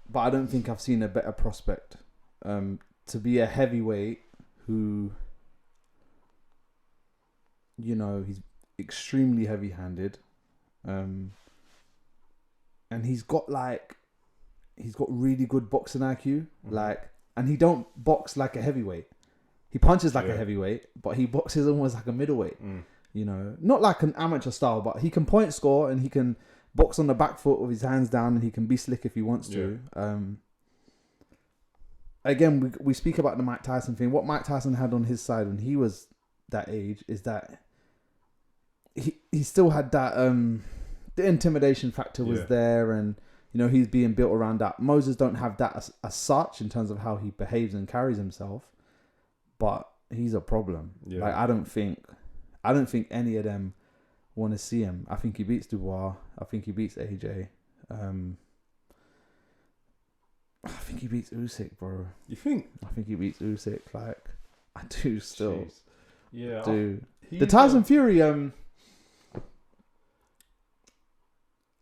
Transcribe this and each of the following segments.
but I don't think I've seen a better prospect to be a heavyweight who, you know, he's extremely heavy-handed, and he's got really good boxing IQ, and he don't box like a heavyweight. He punches like a heavyweight, but he boxes almost like a middleweight. You know, not like an amateur style, but he can point score and he can box on the back foot with his hands down, and he can be slick if he wants to. Again, we speak about the Mike Tyson thing. What Mike Tyson had on his side when he was that age is that he still had that the intimidation factor was there, and you know, he's being built around that. Moses don't have that as such in terms of how he behaves and carries himself, but he's a problem. Like I don't think any of them want to see him. I think he beats Dubois. I think he beats AJ. I think he beats Usyk, bro. You think? I think he beats Usyk. Like, I do still. Jeez. Yeah. Do. The Tyson Fury, I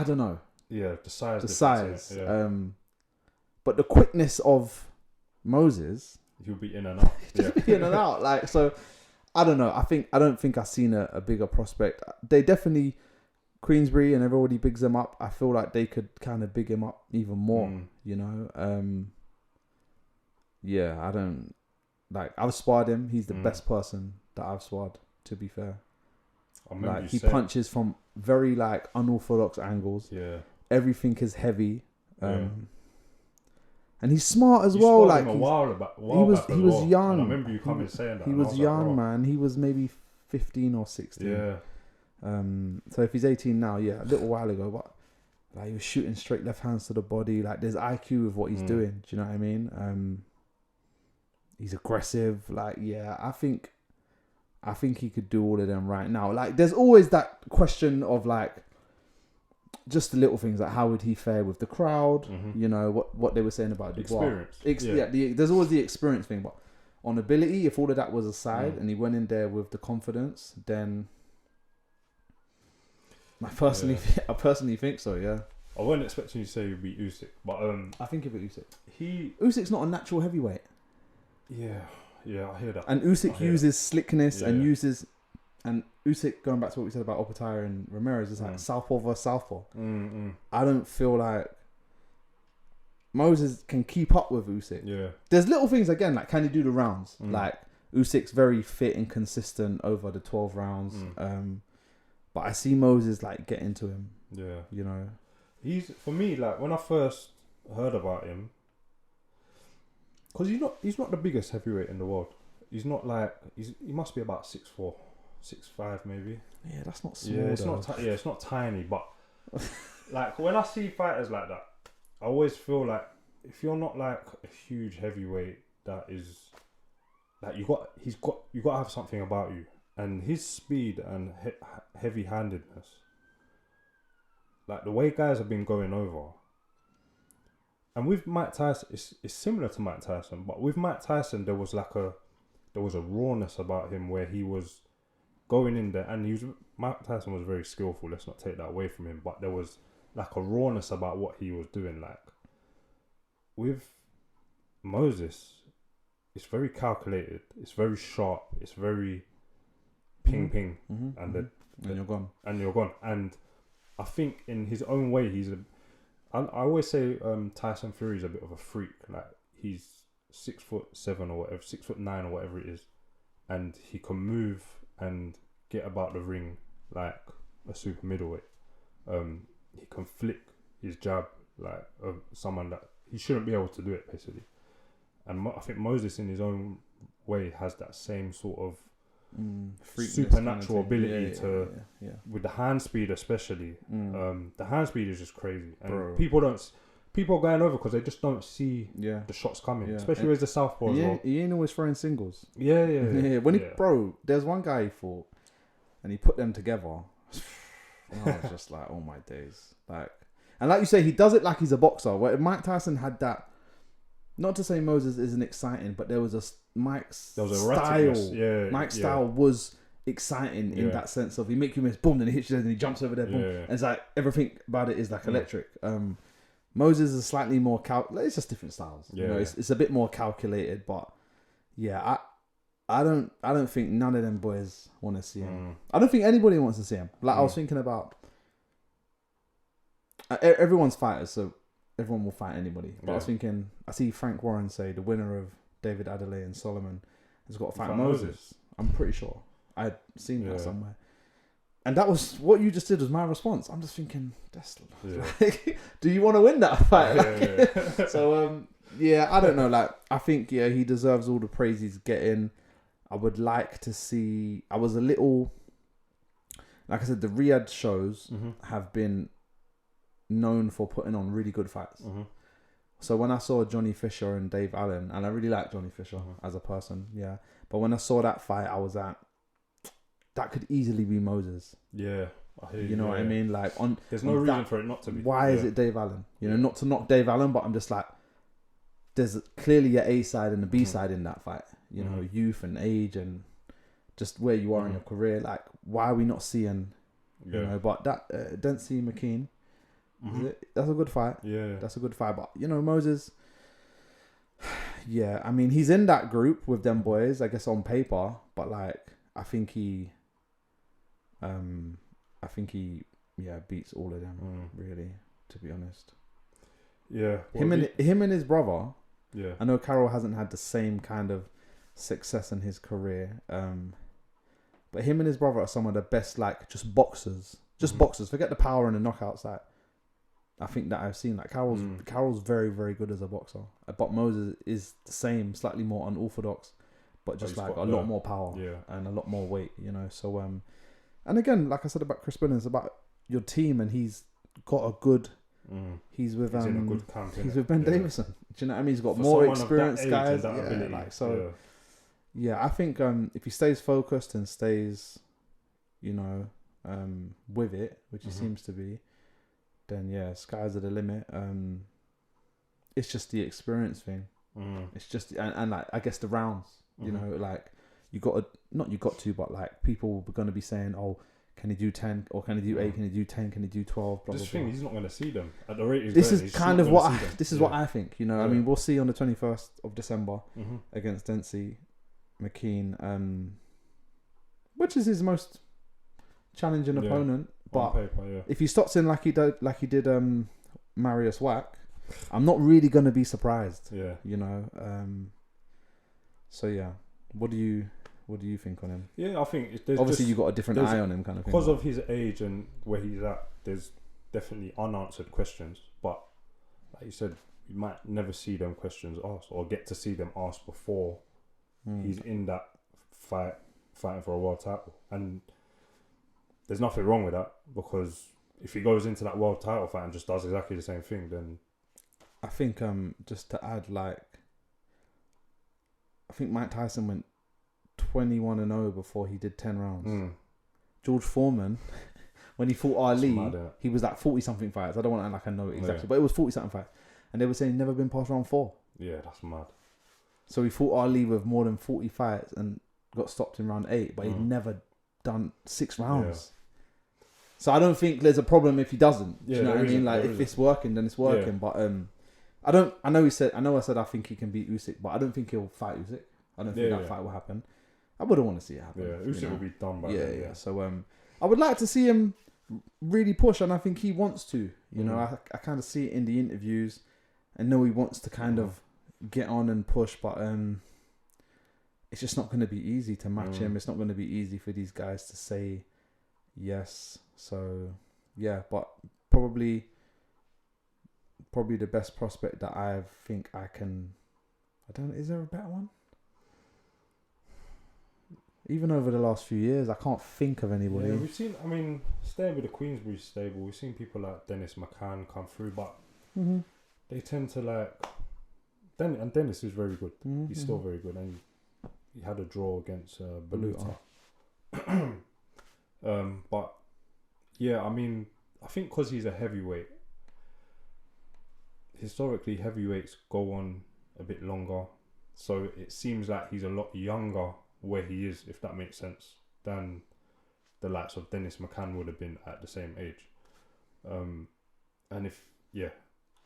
don't know. Yeah, the size. The size. Yeah. But the quickness of Moses. He'll be in and out. Be in and out. Like, so, I don't know. I don't think I've seen a bigger prospect. They definitely, Queensbury and everybody bigs him up. I feel like they could kind of big him up even more, you know. Yeah, I don't, like, I've sparred him. He's the best person that I've sparred, to be fair. Like, he punches from very, like, unorthodox angles. Yeah. Everything is heavy. And he's smart as well. Like, he was young. And I remember you coming saying that. He was young, man. He was maybe 15 or 16. Yeah. So if he's 18 now, a little while ago, but like, he was shooting straight left hands to the body. Like, there's IQ with what he's doing. Do you know what I mean? He's aggressive. Like, I think he could do all of them right now. Like, there's always that question of, like, just the little things, like how would he fare with the crowd? You know, what they were saying about experience. There's always the experience thing, but on ability, if all of that was aside and he went in there with the confidence, then I personally think so. Yeah, I wasn't expecting you to say he'd beat Usyk, but I think he'd beat Usyk. Usyk's not a natural heavyweight. Yeah, I hear that. And Usyk uses slickness and uses. And Usyk, going back to what we said about Opetaia and Ramirez, is like southpaw versus southpaw. I don't feel like Moses can keep up with Usyk. Yeah. There's little things, again, like, can he do the rounds? Like, Usyk's very fit and consistent over the 12 rounds. But I see Moses, like, get into him. Yeah. You know? For me, like, when I first heard about him, because he's not the biggest heavyweight in the world. He's not like, he must be about 6'4". 6'5" maybe. Yeah, that's not small. Yeah, it's not tiny, but like, when I see fighters like that, I always feel like if you're not like a huge heavyweight, that is like, you got to have something about you, and his speed and heavy-handedness, like the way guys have been going over. And with Mike Tyson, it's similar to Mike Tyson, but with Mike Tyson there was a rawness about him where he was going in there, and Mike Tyson was very skillful. Let's not take that away from him, but there was like a rawness about what he was doing. Like, with Moses, it's very calculated. It's very sharp. It's very ping, and you're gone. And I think in his own way, I always say Tyson Fury is a bit of a freak. Like, he's 6'7" or whatever, 6'9" or whatever it is, and he can move and get about the ring like a super middleweight. He can flick his jab like someone that he shouldn't be able to do it, basically. And I think Moses, in his own way, has that same sort of supernatural ability with the hand speed, especially. The hand speed is just crazy, and people are going over because they just don't see the shots coming, especially with the southpaw as well. He ain't always throwing singles. Yeah. There's one guy he fought, and he put them together. I was just like, oh my days. Like, and like you say, he does it like he's a boxer. Where Mike Tyson had that, not to say Moses isn't exciting, but there was a Mike's style. Mike's style was exciting in that sense of, he make you miss, boom, then he hits you, and he jumps over there, boom. And it's like, everything about it is like electric. Moses is slightly more it's just different styles. Yeah, you know, it's a bit more calculated, but yeah, I don't think none of them boys want to see him. I don't think anybody wants to see him. Like I was thinking about everyone's fighters, so everyone will fight anybody. But I was thinking, I see Frank Warren say the winner of David Adelaide and Solomon has got to fight Moses. I'm pretty sure I'd seen that somewhere. And that was what you just did was my response. I'm just thinking, that's like, do you want to win that fight? So I don't know. Like I think he deserves all the praise he's getting. I would like to see. I was a little, like I said, the Riyadh shows have been known for putting on really good fights. So when I saw Johnny Fisher and Dave Allen, and I really like Johnny Fisher as a person, but when I saw that fight, I was at, that could easily be Moses. Yeah, I hear you. You know what I mean? Like there's no reason for it not to be. Why is it Dave Allen? You know, not to knock Dave Allen, but I'm just like, there's clearly an A side and a B side in that fight. You know, youth and age and just where you are in your career. Like, why are we not seeing? You know, but that Dempsey McKean. That's a good fight. Yeah, that's a good fight. But you know, Moses. I mean, he's in that group with them boys, I guess, on paper. But like, I think he beats all of them. Really, to be honest. Yeah, him and his brother. Yeah, I know Carroll hasn't had the same kind of success in his career. But him and his brother are some of the best, like, just boxers. Boxers. Forget the power and the knockouts. Like, I think that I've seen. Like, Carroll's very, very good as a boxer. But Moses is the same, slightly more unorthodox, but just like a lot more power and a lot more weight, you know. So, and again, like I said about Chris Billings, about your team, and he's got a good. He's with in a good camp, he's with Ben Davison. Do you know what I mean? He's got more experienced guys. I think if he stays focused and stays, you know, with it, which he seems to be, then skies are the limit. It's just the experience thing. It's just and like I guess the rounds. You know, like but like people are going to be saying, oh, can he do 10 or can he do 8? Can he do 10? Can he do 12? Blah, this blah, thing, blah. He's not going to see them at the rate. This is kind of what what I think. You know, I mean, we'll see on the 21st of December against Dempsey McKean, which is his most challenging opponent. But if he stops in like he did Marius Wack, I'm not really going to be surprised. Yeah, you know. What do you think on him? Yeah, I think obviously you got a different eye on him, kind of thing. Because of his age and where he's at, there's definitely unanswered questions. But like you said, you might never see them questions asked or get to see them asked before he's in that fighting for a world title. And there's nothing wrong with that, because if he goes into that world title fight and just does exactly the same thing, then I think just to add, like, I think Mike Tyson went 21-0 before he did 10 rounds. George Foreman, when he fought Ali, he was like 40-something fights. I don't want to act like I know it exactly, but it was 40-something fights. And they were saying never been past round 4. Yeah, that's mad. So he fought Ali with more than 40 fights and got stopped in round 8, but he'd never done 6 rounds. So I don't think there's a problem if he doesn't. Do you know what I mean? Like, if it's working, then it's working. But I know I said I think he can beat Usyk, but I don't think he'll fight Usyk. I don't think that fight will happen. I wouldn't want to see it happen. Yeah, Usyk will be done by then. Yeah. So I would like to see him really push, and I think he wants to. You know, I kind of see it in the interviews. I know he wants to kind of get on and push, but it's just not going to be easy to match him. It's not going to be easy for these guys to say yes. So but probably the best prospect that I think I can. I don't know. Is there a better one? Even over the last few years, I can't think of anybody. Yeah, we've seen. I mean, staying with the Queensbury stable, we've seen people like Dennis McCann come through, but they tend to like. And Dennis is very good. He's still very good, and he had a draw against Baluta. But yeah, I mean, I think because he's a heavyweight, historically heavyweights go on a bit longer, so it seems like he's a lot younger where he is, if that makes sense, than the likes of Dennis McCann would have been at the same age. And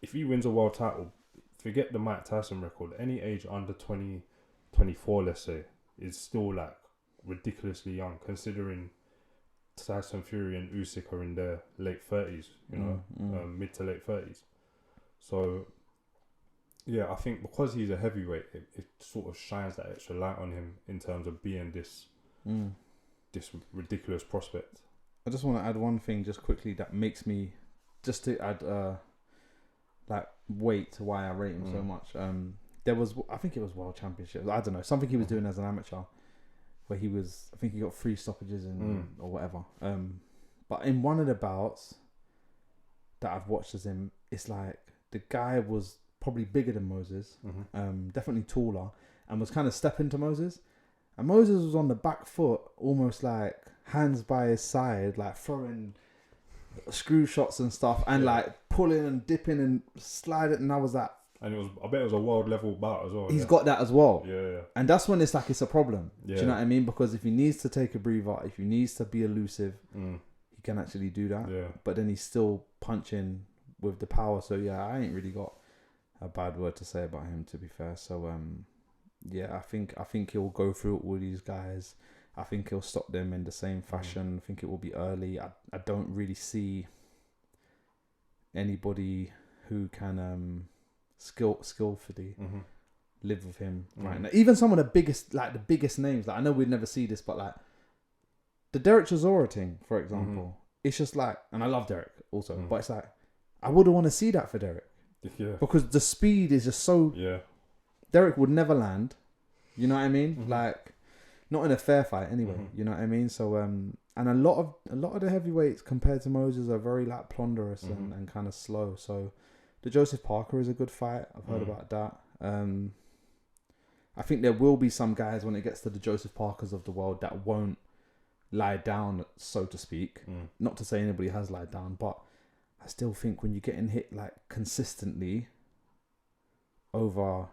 if he wins a world title, forget the Mike Tyson record. Any age under 20, 24, let's say, is still like ridiculously young, considering Tyson Fury and Usyk are in their late 30s, you know, mid to late 30s. So, yeah, I think because he's a heavyweight, it sort of shines that extra light on him in terms of being this ridiculous prospect. I just want to add one thing just quickly that makes me, just to add like weight to why I rate him so much. There was, I think it was World Championships, I don't know, something he was doing as an amateur where he was, I think he got 3 stoppages in or whatever. But in one of the bouts that I've watched as him, it's like the guy was probably bigger than Moses, definitely taller, and was kind of stepping to Moses. And Moses was on the back foot, almost like hands by his side, like throwing screw shots and stuff, and like pulling and dipping and sliding. And I was like, and it was, I bet it was a world level bout as well. He's got that as well. Yeah. And that's when it's like it's a problem. Yeah. Do you know what I mean? Because if he needs to take a breather, if he needs to be elusive, he can actually do that. Yeah. But then he's still punching with the power. So yeah, I ain't really got a bad word to say about him, to be fair. So yeah, I think he'll go through all these guys. I think he'll stop them in the same fashion. I think it will be early. I don't really see anybody who can skillfully live with him right now. Even some of the biggest names. Like I know we'd never see this, but like the Derek Chisora thing, for example, it's just like, and I love Derek also, but it's like I wouldn't want to see that for Derek. Yeah. Because the speed is just so. Yeah. Derek would never land. You know what I mean? Like, not in a fair fight anyway. You know what I mean? So and a lot of the heavyweights compared to Moses are very like ponderous and kind of slow. So the Joseph Parker is a good fight. I've heard about that. I think there will be some guys when it gets to the Joseph Parkers of the world that won't lie down, so to speak. Not to say anybody has lied down, but I still think when you're getting hit like consistently over,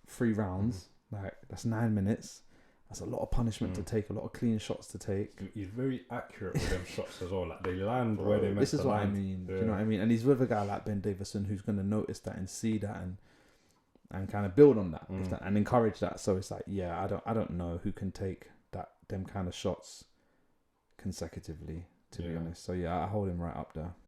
3 rounds, like that's 9 minutes. That's a lot of punishment to take, a lot of clean shots to take. He's very accurate with them shots as well. Like they land where they meant to land. This is what I mean. Yeah. Do you know what I mean? And he's with a guy like Ben Davison who's going to notice that and see that and kind of build on that, and encourage that. So it's like, yeah, I don't know who can take them kind of shots consecutively, to be honest. So yeah, I hold him right up there.